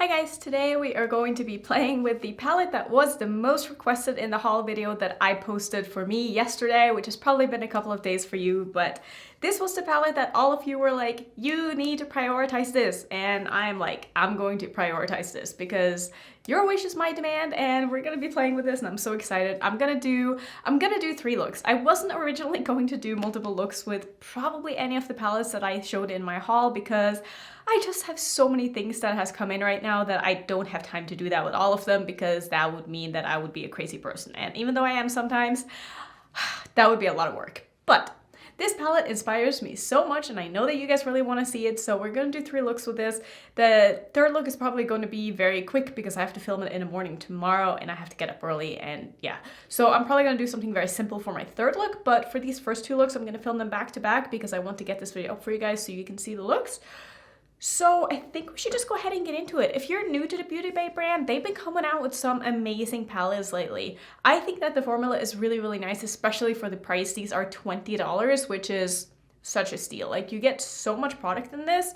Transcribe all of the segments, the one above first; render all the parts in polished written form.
Hi guys, today we are going to be playing with the palette that was the most requested in the haul video that I posted for me yesterday, which has probably been a couple of days for you, but this was the palette that all of you were like, you need to prioritize this, and I'm like, I'm going to prioritize this because your wish is my demand and we're gonna be playing with this and I'm so excited. I'm gonna do 3 looks. I wasn't originally going to do multiple looks with probably any of the palettes that I showed in my haul because I just have so many things that has come in right now that I don't have time to do that with all of them because that would mean that I would be a crazy person. And even though I am sometimes, that would be a lot of work. But this palette inspires me so much and I know that you guys really want to see it, so we're going to do 3 looks with this. The third look is probably going to be very quick because I have to film it in the morning tomorrow and I have to get up early and yeah. So I'm probably going to do something very simple for my third look, but for these first 2 looks I'm going to film them back to back because I want to get this video up for you guys so you can see the looks. So I think we should just go ahead and get into it. If you're new to the Beauty Bay brand, they've been coming out with some amazing palettes lately. I think that the formula is really, really nice, especially for the price. These are $20, which is such a steal. Like, you get so much product in this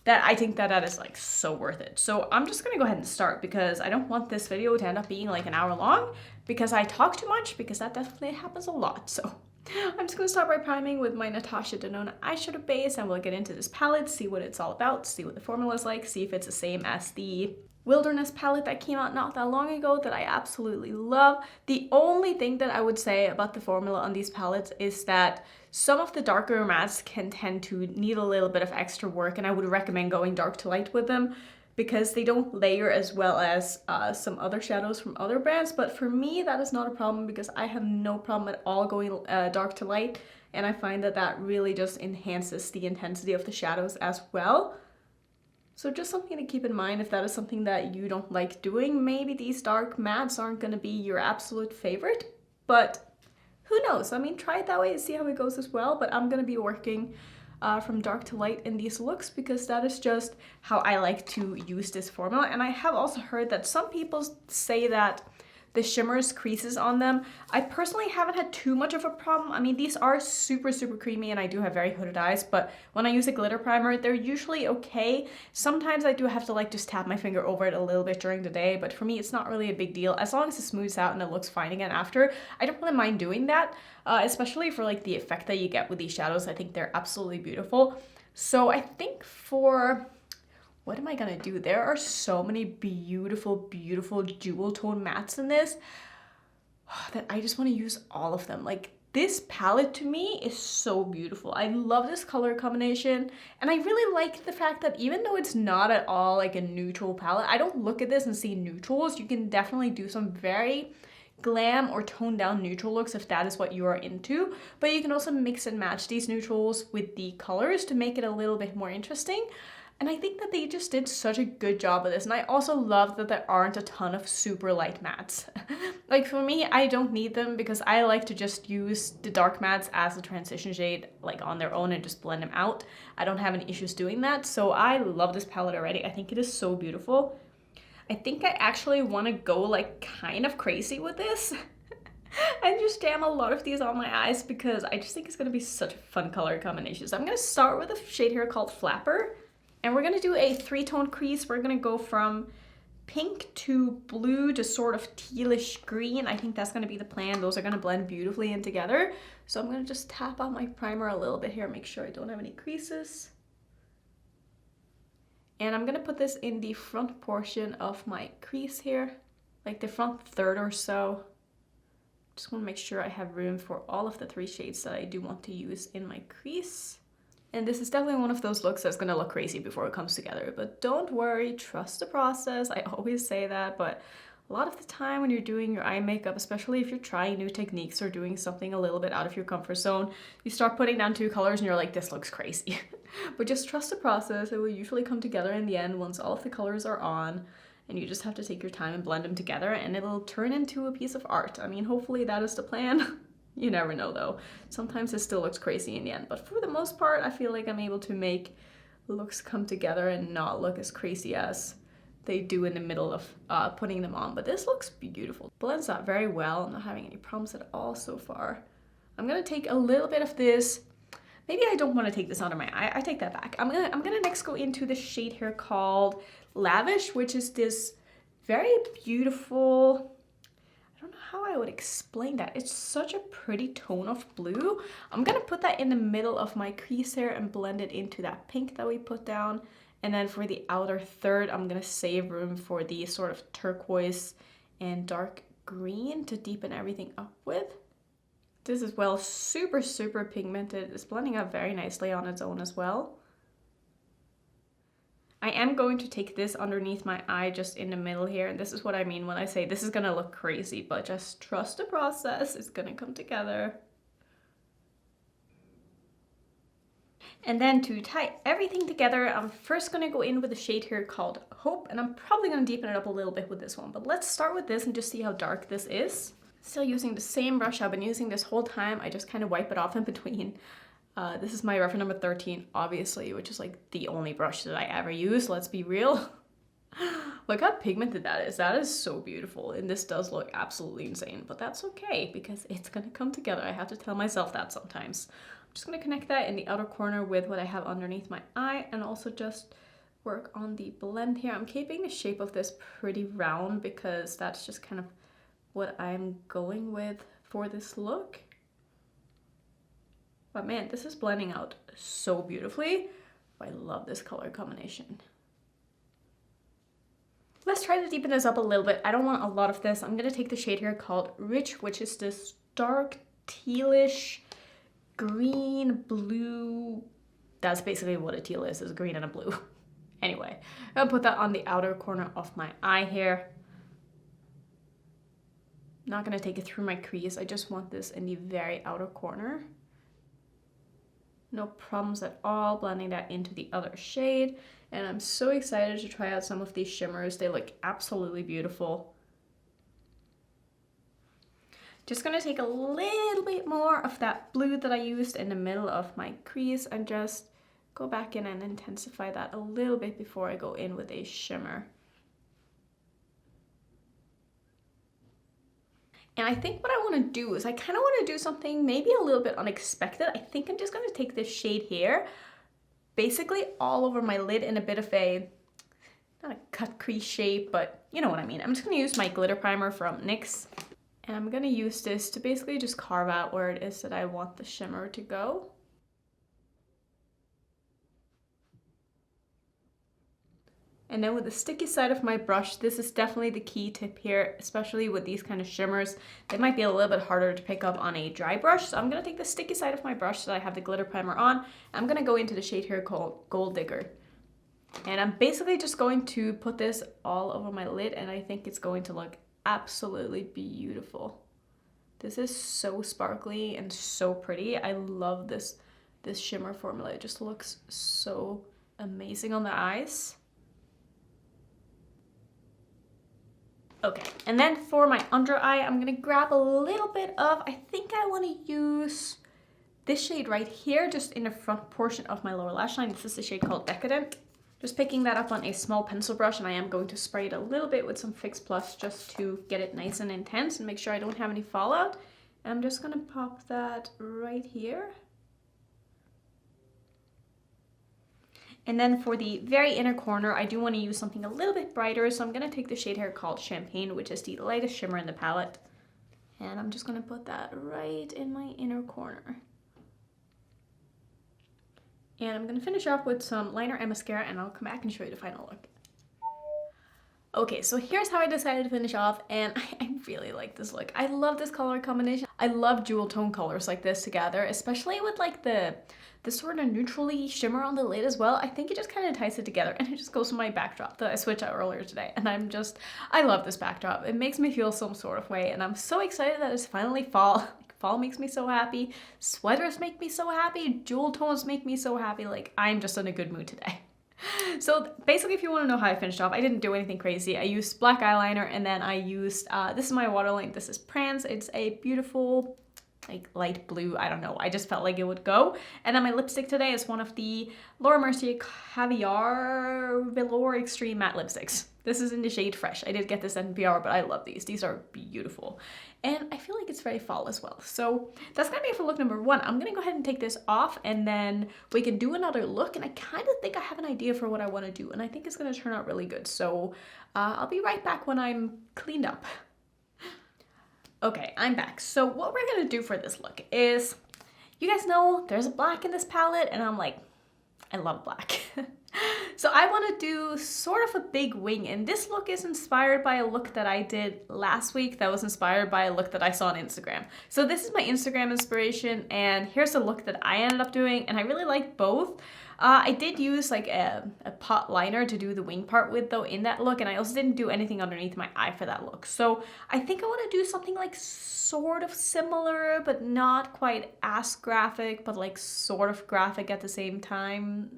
that I think that is like so worth it. So I'm just gonna go ahead and start because I don't want this video to end up being like an hour long because I talk too much, because that definitely happens a lot. So I'm just going to start by priming with my Natasha Denona eyeshadow base, and we'll get into this palette, see what it's all about, see what the formula is like, see if it's the same as the Wilderness palette that came out not that long ago that I absolutely love. The only thing that I would say about the formula on these palettes is that some of the darker mattes can tend to need a little bit of extra work, and I would recommend going dark to light with them because they don't layer as well as some other shadows from other brands. But for me, that is not a problem because I have no problem at all going dark to light, and I find that that really just enhances the intensity of the shadows as well. So just something to keep in mind if that is something that you don't like doing. Maybe these dark mattes aren't going to be your absolute favorite, but who knows? I mean, try it that way and see how it goes as well. But I'm going to be working from dark to light in these looks because that is just how I like to use this formula. And I have also heard that some people say that the shimmers creases on them. I personally haven't had too much of a problem. I mean, these are super, super creamy and I do have very hooded eyes, but when I use a glitter primer, they're usually okay. Sometimes I do have to like just tap my finger over it a little bit during the day, but for me, it's not really a big deal. As long as it smooths out and it looks fine again after, I don't really mind doing that, especially for like the effect that you get with these shadows. I think they're absolutely beautiful. So I think for what am I gonna do? There are so many beautiful, beautiful jewel tone mattes in this that I just want to use all of them. Like, this palette to me is so beautiful. I love this color combination, and I really like the fact that even though it's not at all like a neutral palette, I don't look at this and see neutrals. You can definitely do some very glam or toned down neutral looks if that is what you are into, but you can also mix and match these neutrals with the colors to make it a little bit more interesting. And I think that they just did such a good job of this. And I also love that there aren't a ton of super light mattes. Like, for me, I don't need them because I like to just use the dark mattes as a transition shade, like on their own, and just blend them out. I don't have any issues doing that. So I love this palette already. I think it is so beautiful. I think I actually want to go like kind of crazy with this. I just jam a lot of these on my eyes because I just think it's going to be such a fun color combination. So I'm going to start with a shade here called Flapper. And we're going to do a 3-tone crease. We're going to go from pink to blue to sort of tealish green. I think that's going to be the plan. Those are going to blend beautifully in together. So I'm going to just tap on my primer a little bit here, make sure I don't have any creases. And I'm going to put this in the front portion of my crease here, like the front third or so. Just want to make sure I have room for all of the 3 shades that I do want to use in my crease. And this is definitely one of those looks that's gonna look crazy before it comes together, but don't worry, trust the process. I always say that, but a lot of the time when you're doing your eye makeup, especially if you're trying new techniques or doing something a little bit out of your comfort zone, you start putting down 2 colors and you're like, this looks crazy. But just trust the process. It will usually come together in the end once all of the colors are on, and you just have to take your time and blend them together and it'll turn into a piece of art. I mean, hopefully that is the plan. You never know though. Sometimes it still looks crazy in the end, but for the most part, I feel like I'm able to make looks come together and not look as crazy as they do in the middle of putting them on. But this looks beautiful. Blends out very well. I'm not having any problems at all so far. I'm gonna take a little bit of this maybe I don't want to take this under my eye. I take that back. I'm gonna next go into the shade here called Lavish, which is this very beautiful, I don't know how I would explain that. It's such a pretty tone of blue. I'm gonna put that in the middle of my crease here and blend it into that pink that we put down. And then for the outer third, I'm gonna save room for the sort of turquoise and dark green to deepen everything up with. This is well super, super pigmented. It's blending up very nicely on its own as well. I am going to take this underneath my eye just in the middle here. And this is what I mean when I say this is gonna look crazy, but just trust the process. It's gonna come together. And then to tie everything together, I'm first gonna go in with a shade here called Hope, and I'm probably gonna deepen it up a little bit with this one, but let's start with this and just see how dark this is. Still using the same brush I've been using this whole time. I just kind of wipe it off in between. This is my Rephr number 13, obviously, which is like the only brush that I ever use, let's be real. Look how pigmented that is. That is so beautiful, and this does look absolutely insane, but that's okay because it's gonna come together. I have to tell myself that sometimes. I'm just gonna connect that in the outer corner with what I have underneath my eye, and also just work on the blend here. I'm keeping the shape of this pretty round because that's just kind of what I'm going with for this look. But man, this is blending out so beautifully. I love this color combination. Let's try to deepen this up a little bit. I don't want a lot of this. I'm gonna take the shade here called Rich, which is this dark tealish green blue. That's basically what a teal is green and a blue. Anyway, I'm gonna put that on the outer corner of my eye here. Not gonna take it through my crease. I just want this in the very outer corner. No problems at all blending that into the other shade. And I'm so excited to try out some of these shimmers. They look absolutely beautiful. Just gonna take a little bit more of that blue that I used in the middle of my crease and just go back in and intensify that a little bit before I go in with a shimmer. And I think what I want to do is I kind of want to do something maybe a little bit unexpected. I think I'm just going to take this shade here, basically all over my lid in a bit of a, not a cut crease shape, but you know what I mean. I'm just going to use my glitter primer from NYX. And I'm going to use this to basically just carve out where it is that I want the shimmer to go. And then with the sticky side of my brush, this is definitely the key tip here, especially with these kind of shimmers. They might be a little bit harder to pick up on a dry brush. So I'm gonna take the sticky side of my brush that I have the glitter primer on. I'm gonna go into the shade here called Gold Digger. And I'm basically just going to put this all over my lid, and I think it's going to look absolutely beautiful. This is so sparkly and so pretty. I love this shimmer formula. It just looks so amazing on the eyes. Okay, and then for my under eye, I'm gonna grab a little bit of, I think I wanna use this shade right here, just in the front portion of my lower lash line. This is the shade called Decadent. Just picking that up on a small pencil brush, and I am going to spray it a little bit with some Fix Plus just to get it nice and intense and make sure I don't have any fallout. And I'm just gonna pop that right here. And then for the very inner corner, I do want to use something a little bit brighter, so I'm going to take the shade here called Champagne, which is the lightest shimmer in the palette. And I'm just going to put that right in my inner corner. And I'm going to finish off with some liner and mascara, and I'll come back and show you the final look. Okay, so here's how I decided to finish off, and I really like this look. I love this color combination. I love jewel tone colors like this together, especially with like the sort of neutrally shimmer on the lid as well. I think it just kind of ties it together, and it just goes to my backdrop that I switched out earlier today. And I love this backdrop. It makes me feel some sort of way, and I'm so excited that it's finally fall. Fall makes me so happy. Sweaters make me so happy. Jewel tones make me so happy. Like, I'm just in a good mood today. So basically, if you want to know how I finished off, I didn't do anything crazy. I used black eyeliner, and then I used, this is my waterline. This is Prance. It's a beautiful, like light blue. I don't know. I just felt like it would go. And then my lipstick today is one of the Laura Mercier Caviar Velour Extreme Matte Lipsticks. This is in the shade Fresh. I did get this at NPR, but I love these. These are beautiful. And I feel like it's very fall as well. So that's gonna be it for look number 1. I'm gonna go ahead and take this off and then we can do another look. And I kind of think I have an idea for what I want to do. And I think it's gonna turn out really good. So I'll be right back when I'm cleaned up. Okay, I'm back. So what we're gonna do for this look is, you guys know there's a black in this palette and I'm like, I love black. So I want to do sort of a big wing, and this look is inspired by a look that I did last week that was inspired by a look that I saw on Instagram. So this is my Instagram inspiration, and here's the look that I ended up doing, and I really like both. I did use like a pot liner to do the wing part with though in that look, and I also didn't do anything underneath my eye for that look. So I think I want to do something like sort of similar, but not quite as graphic, but like sort of graphic at the same time.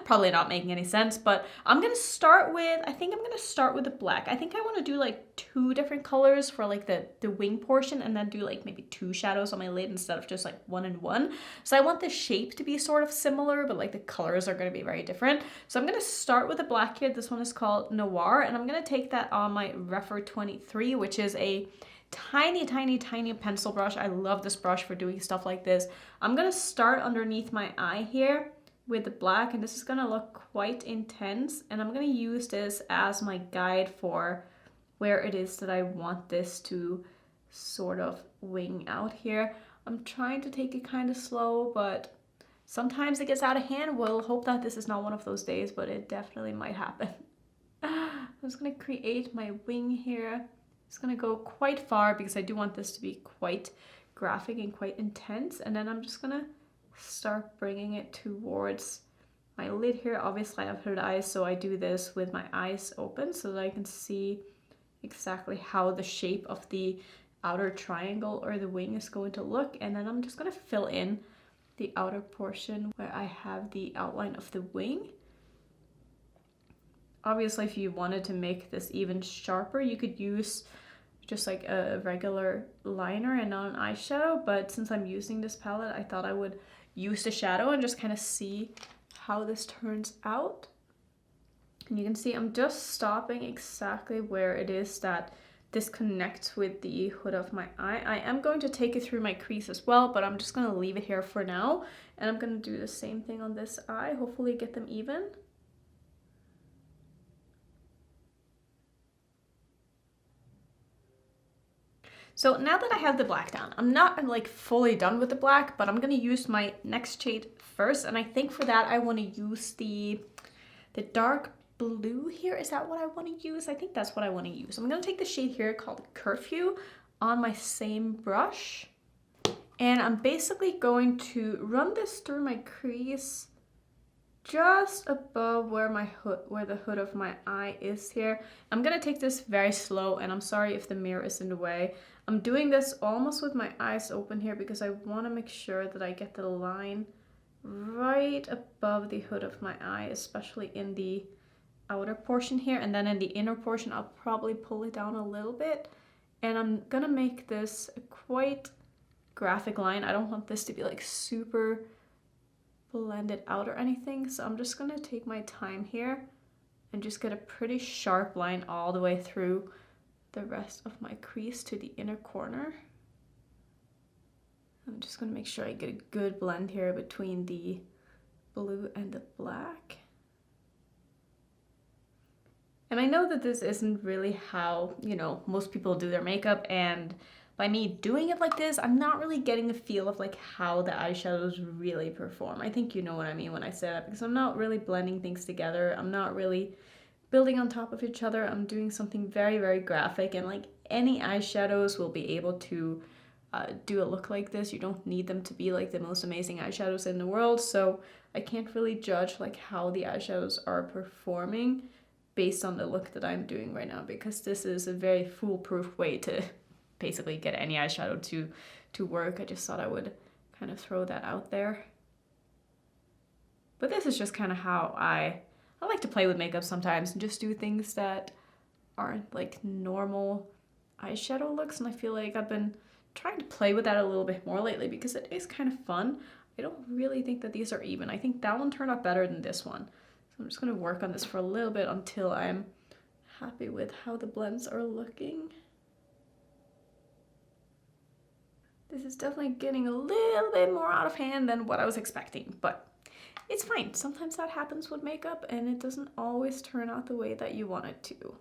Probably not making any sense, but I'm gonna start with, I think I'm gonna start with the black. I think I want to do like 2 different colors for like the wing portion, and then do like maybe 2 shadows on my lid instead of just like 1 and 1. So I want the shape to be sort of similar, but like the colors are gonna be very different. So I'm gonna start with the black here. This one is called Noir, and I'm gonna take that on my Rephr 23, which is a tiny, tiny, tiny pencil brush. I love this brush for doing stuff like this. I'm gonna start underneath my eye here with the black, and this is gonna look quite intense, and I'm gonna use this as my guide for where it is that I want this to sort of wing out here. I'm trying to take it kind of slow, but sometimes it gets out of hand. We'll hope that this is not one of those days, but it definitely might happen. I'm just gonna create my wing here. It's gonna go quite far because I do want this to be quite graphic and quite intense, and then I'm just gonna start bringing it towards my lid here. Obviously I have hooded eyes, so I do this with my eyes open so that I can see exactly how the shape of the outer triangle or the wing is going to look. And then I'm just going to fill in the outer portion where I have the outline of the wing. Obviously, if you wanted to make this even sharper, you could use just like a regular liner and not an eyeshadow, but since I'm using this palette, I thought I would use the shadow and just kind of see how this turns out. And you can see I'm just stopping exactly where it is that this connects with the hood of my eye. I am going to take it through my crease as well, but I'm just going to leave it here for now. And I'm going to do the same thing on this eye, hopefully get them even. So now that I have the black down, I'm not like fully done with the black, but I'm gonna use my next shade first. And I think for that, I wanna use the dark blue here. Is that what I wanna use? I think that's what I wanna use. I'm gonna take the shade here called Curfew on my same brush. And I'm basically going to run this through my crease just above where the hood of my eye is here. I'm gonna take this very slow, and I'm sorry if the mirror is in the way. I'm doing this almost with my eyes open here because I want to make sure that I get the line right above the hood of my eye, especially in the outer portion here, and then in the inner portion I'll probably pull it down a little bit. And I'm gonna make this a quite graphic line. I don't want this to be like super blended out or anything, so I'm just gonna take my time here and just get a pretty sharp line all the way through the rest of my crease to the inner corner. I'm just gonna make sure I get a good blend here between the blue and the black. And I know that this isn't really how, you know, most people do their makeup, and by me doing it like this, I'm not really getting the feel of like how the eyeshadows really perform. I think you know what I mean when I say that, because I'm not really blending things together. I'm not really building on top of each other. I'm doing something very, very graphic, and like any eyeshadows will be able to do a look like this. You don't need them to be like the most amazing eyeshadows in the world, so I can't really judge like how the eyeshadows are performing based on the look that I'm doing right now, because this is a very foolproof way to basically get any eyeshadow to work. I just thought I would kind of throw that out there. But this is just kind of how I like to play with makeup sometimes and just do things that aren't like normal eyeshadow looks. And I feel like I've been trying to play with that a little bit more lately because it is kind of fun. I don't really think that these are even. I think that one turned out better than this one. So I'm just going to work on this for a little bit until I'm happy with how the blends are looking. This is definitely getting a little bit more out of hand than what I was expecting, but it's fine. Sometimes that happens with makeup and it doesn't always turn out the way that you want it to.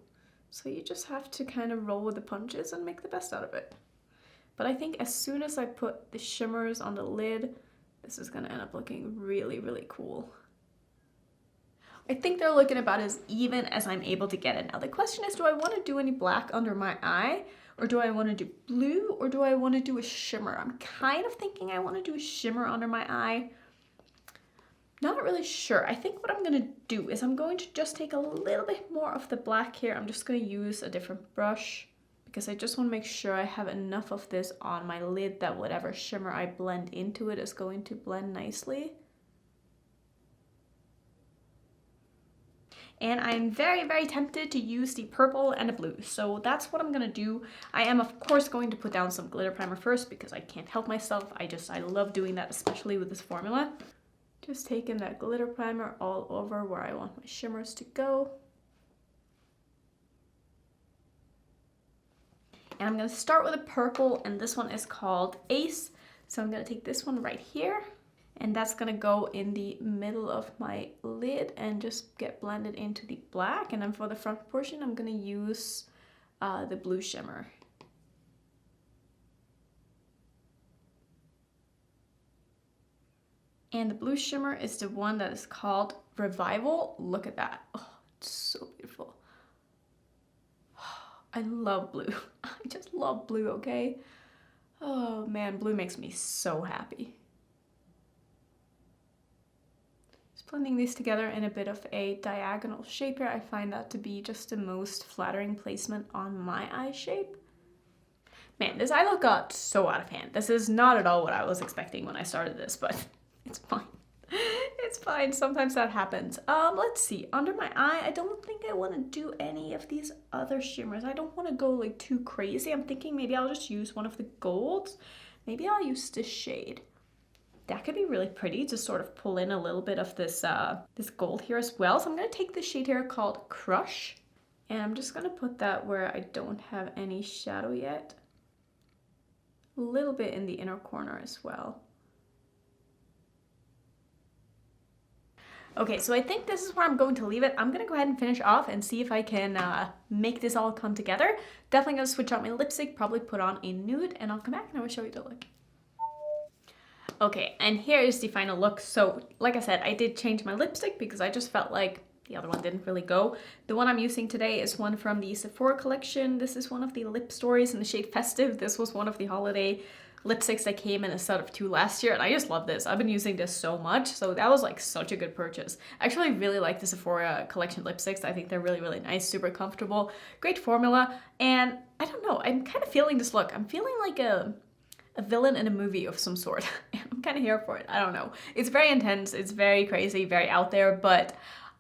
So you just have to kind of roll with the punches and make the best out of it. But I think as soon as I put the shimmers on the lid, this is gonna end up looking really, really cool. I think they're looking about as even as I'm able to get it. Now the question is, do I want to do any black under my eye? Or do I want to do blue? Or do I want to do a shimmer? I'm kind of thinking I want to do a shimmer under my eye. Not really sure. I think what I'm going to do is I'm going to just take a little bit more of the black here. I'm just going to use a different brush because I just want to make sure I have enough of this on my lid that whatever shimmer I blend into it is going to blend nicely. And I'm very, very tempted to use the purple and the blue. So that's what I'm gonna do. I am of course going to put down some glitter primer first because I can't help myself. I love doing that, especially with this formula. Just taking that glitter primer all over where I want my shimmers to go. And I'm gonna start with a purple, and this one is called Ace. So I'm gonna take this one right here. And that's gonna go in the middle of my lid and just get blended into the black. And then for the front portion, I'm gonna use the blue shimmer. And the blue shimmer is the one that is called Revival. Look at that. Oh, it's so beautiful. I love blue. I just love blue, okay? Oh man, blue makes me so happy. Blending these together in a bit of a diagonal shape here. I find that to be just the most flattering placement on my eye shape. Man, this eye look got so out of hand. This is not at all what I was expecting when I started this, but it's fine. It's fine, sometimes that happens. Let's see, under my eye, I don't think I want to do any of these other shimmers. I don't want to go like too crazy. I'm thinking maybe I'll just use one of the golds. Maybe I'll use this shade. That could be really pretty to sort of pull in a little bit of this this gold here as well. So I'm going to take this shade here called Crush, and I'm just going to put that where I don't have any shadow yet. A little bit in the inner corner as well. Okay, so I think this is where I'm going to leave it. I'm going to go ahead and finish off and see if I can make this all come together. Definitely going to switch out my lipstick, probably put on a nude, and I'll come back and I will show you the look. Okay, and here is the final look. So, like I said, I did change my lipstick because I just felt like the other one didn't really go. The one I'm using today is one from the Rephr collection. This is one of the Lip Stories in the shade Festive. This was one of the holiday lipsticks that came in a set of 2 last year, and I just love this. I've been using this so much, so that was like such a good purchase. I actually really like the Rephr collection lipsticks. I think they're really, really nice, super comfortable, great formula, and I don't know, I'm kind of feeling this look. I'm feeling like a villain in a movie of some sort. I'm kind of here for it. I don't know. It's very intense. It's very crazy, very out there, but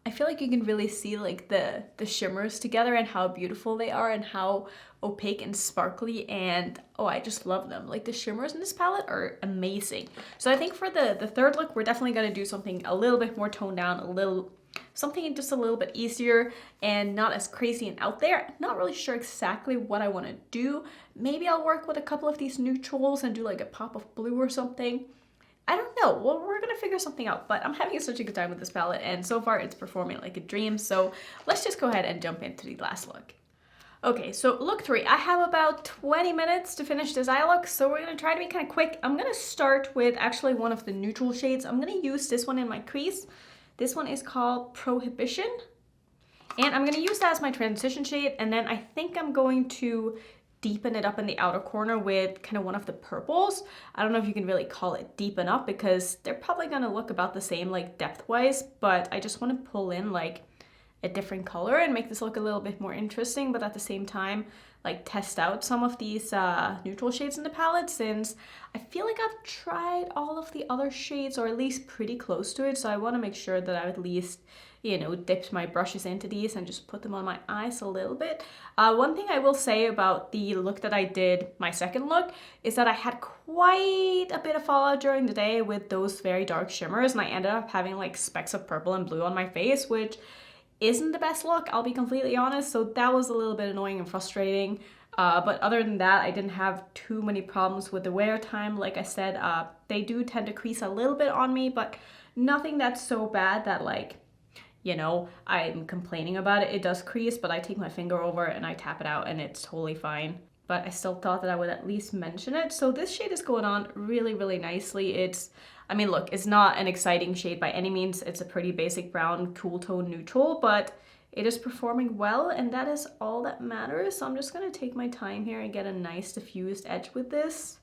I feel like you can really see like the shimmers together and how beautiful they are and how opaque and sparkly, and oh, I just love them. Like the shimmers in this palette are amazing. So I think for the third look, we're definitely going to do something a little bit more toned down, something just a little bit easier and not as crazy and out there. Not really sure exactly what I want to do. Maybe I'll work with a couple of these neutrals and do like a pop of blue or something. I don't know. Well, we're gonna figure something out, but I'm having such a good time with this palette, and so far it's performing like a dream. So let's just go ahead and jump into the last look. Okay, so look 3. I have about 20 minutes to finish this eye look, so we're gonna try to be kind of quick. I'm gonna start with actually one of the neutral shades. I'm gonna use this one in my crease. This one is called Prohibition, and I'm gonna use that as my transition shade, and then I think I'm going to deepen it up in the outer corner with kind of one of the purples. I don't know if you can really call it deepen up because they're probably gonna look about the same like depth wise, but I just want to pull in like a different color and make this look a little bit more interesting, but at the same time, like test out some of these neutral shades in the palette, since I feel like I've tried all of the other shades, or at least pretty close to it. So I want to make sure that I at least, you know, dipped my brushes into these and just put them on my eyes a little bit. One thing I will say about the look that I did, my second look, is that I had quite a bit of fallout during the day with those very dark shimmers, and I ended up having like specks of purple and blue on my face, which isn't the best look, I'll be completely honest. So that was a little bit annoying and frustrating. But other than that, I didn't have too many problems with the wear time. Like I said, they do tend to crease a little bit on me, but nothing that's so bad that, like, you know, I'm complaining about it. It does crease, but I take my finger over it and I tap it out and it's totally fine. But I still thought that I would at least mention it. So this shade is going on really, really nicely. I mean, look, it's not an exciting shade by any means. It's a pretty basic brown, cool tone neutral, but it is performing well, and that is all that matters. So I'm just gonna take my time here and get a nice diffused edge with this.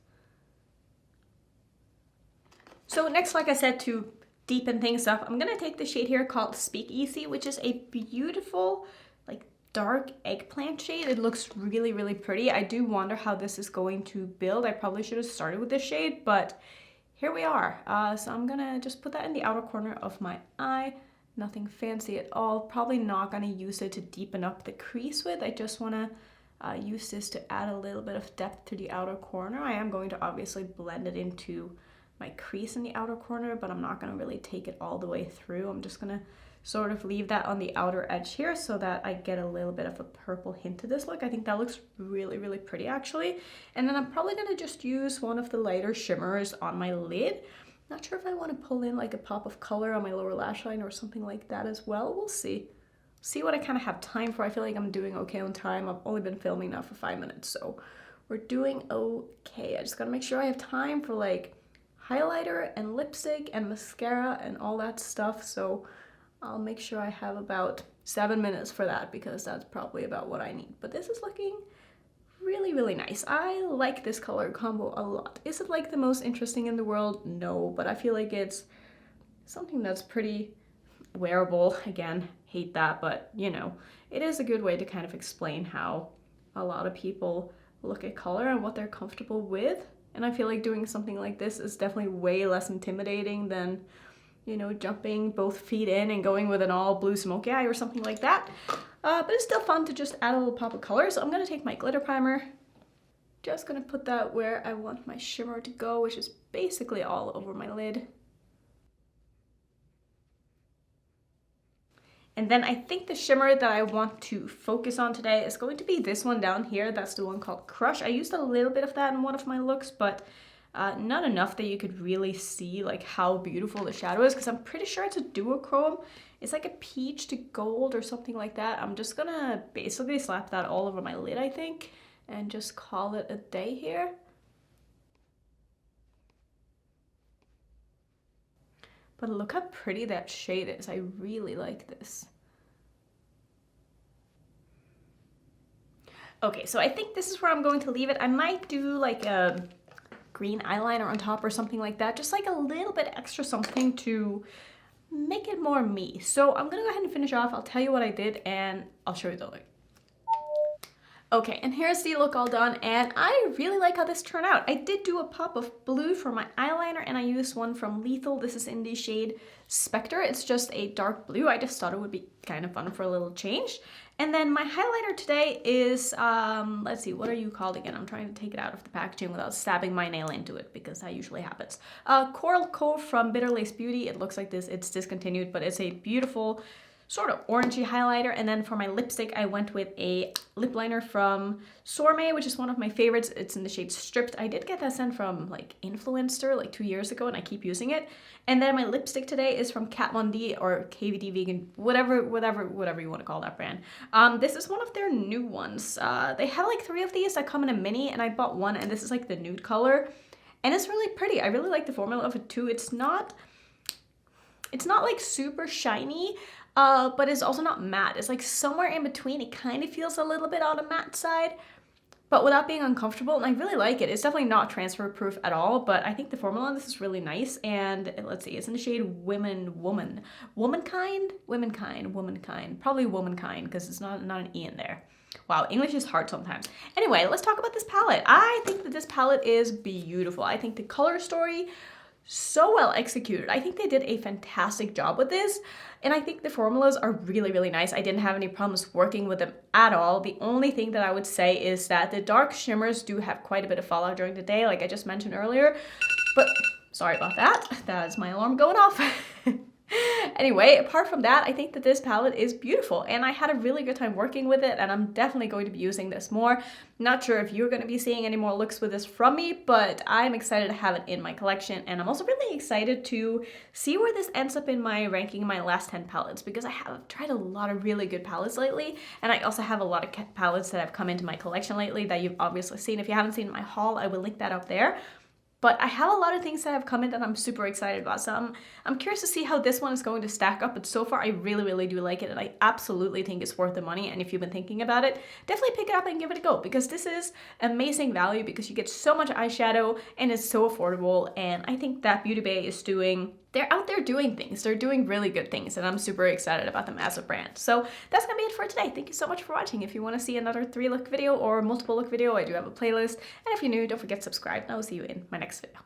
So next, like I said, to deepen things up, I'm gonna take the shade here called Speakeasy, which is a beautiful, like, dark eggplant shade. It looks really, really pretty. I do wonder how this is going to build. I probably should have started with this shade, but here we are. So I'm gonna just put that in the outer corner of my eye. Nothing fancy at all. Probably not gonna use it to deepen up the crease with. I just wanna use this to add a little bit of depth to the outer corner. I am going to obviously blend it into my crease in the outer corner, but I'm not gonna really take it all the way through. I'm just gonna sort of leave that on the outer edge here so that I get a little bit of a purple hint to this look. I think that looks really, really pretty actually. And then I'm probably gonna just use one of the lighter shimmers on my lid. Not sure if I want to pull in like a pop of color on my lower lash line or something like that as well. We'll see. See what I kind of have time for. I feel like I'm doing okay on time. I've only been filming now for 5 minutes, so we're doing okay. I just gotta make sure I have time for like highlighter and lipstick and mascara and all that stuff. So I'll make sure I have about 7 minutes for that, because that's probably about what I need. But this is looking really, really nice. I like this color combo a lot. Is it like the most interesting in the world? No, but I feel like it's something that's pretty wearable. Again, hate that, but you know, it is a good way to kind of explain how a lot of people look at color and what they're comfortable with. And I feel like doing something like this is definitely way less intimidating than, you know, jumping both feet in and going with an all blue smoky eye or something like that. But it's still fun to just add a little pop of color. So I'm gonna take my glitter primer. Just gonna put that where I want my shimmer to go, which is basically all over my lid. And then I think the shimmer that I want to focus on today is going to be this one down here. That's the one called Crush. I used a little bit of that in one of my looks, but not enough that you could really see like how beautiful the shadow is, because I'm pretty sure it's a duochrome. It's like a peach to gold or something like that. I'm just gonna basically slap that all over my lid, I think, and just call it a day here. But look how pretty that shade is. I really like this. Okay, so I think this is where I'm going to leave it. I might do like a green eyeliner on top or something like that. Just like a little bit extra something to make it more me. So I'm gonna go ahead and finish off. I'll tell you what I did and I'll show you the look. Okay, and here's the look all done, and I really like how this turned out. I did do a pop of blue for my eyeliner, and I used one from Lethal. This is in the shade Spectre. It's just a dark blue. I just thought it would be kind of fun for a little change. And then my highlighter today is, let's see, what are you called again? I'm trying to take it out of the packaging without stabbing my nail into it, because that usually happens. Coral Cove from Bitter Lace Beauty. It looks like this. It's discontinued, but it's a beautiful sort of orangey highlighter. And then for my lipstick, I went with a lip liner from Sorme, which is one of my favorites. It's in the shade Stripped. I did get that sent from like Influencer like 2 years ago, and I keep using it. And then my lipstick today is from Kat Von D or KVD Vegan, whatever you want to call that brand. This is one of their new ones. They have like 3 of these that come in a mini, and I bought one, and this is like the nude color, and it's really pretty. I really like the formula of it too. It's not like super shiny, but it's also not matte. It's like somewhere in between. It kind of feels a little bit on the matte side, but without being uncomfortable, and I really like it. It's definitely not transfer proof at all, but I think the formula on this is really nice. And let's see, it's in the shade Womankind, probably Womankind, because it's not an E in there. Wow, English is hard sometimes. Anyway, let's talk about this palette. I think that this palette is beautiful. I think the color story, so well executed. I think they did a fantastic job with this, and I think the formulas are really, really nice. I didn't have any problems working with them at all. The only thing that I would say is that the dark shimmers do have quite a bit of fallout during the day, like I just mentioned earlier, but sorry about that. That is my alarm going off. Anyway, apart from that, I think that this palette is beautiful, and I had a really good time working with it, and I'm definitely going to be using this more. Not sure if you're going to be seeing any more looks with this from me, but I'm excited to have it in my collection, and I'm also really excited to see where this ends up in my ranking my last 10 palettes, because I have tried a lot of really good palettes lately, and I also have a lot of palettes that have come into my collection lately that you've obviously seen. If you haven't seen my haul, I will link that up there. But I have a lot of things that have come in that I'm super excited about. So I'm curious to see how this one is going to stack up. But so far, I really, really do like it. And I absolutely think it's worth the money. And if you've been thinking about it, definitely pick it up and give it a go. Because this is amazing value, because you get so much eyeshadow and it's so affordable. And I think that Beauty Bay is they're out there doing things. They're doing really good things, and I'm super excited about them as a brand. So that's gonna be it for today. Thank you so much for watching. If you want to see another 3-look video or multiple look video, I do have a playlist. And if you're new, don't forget to subscribe, and I will see you in my next video.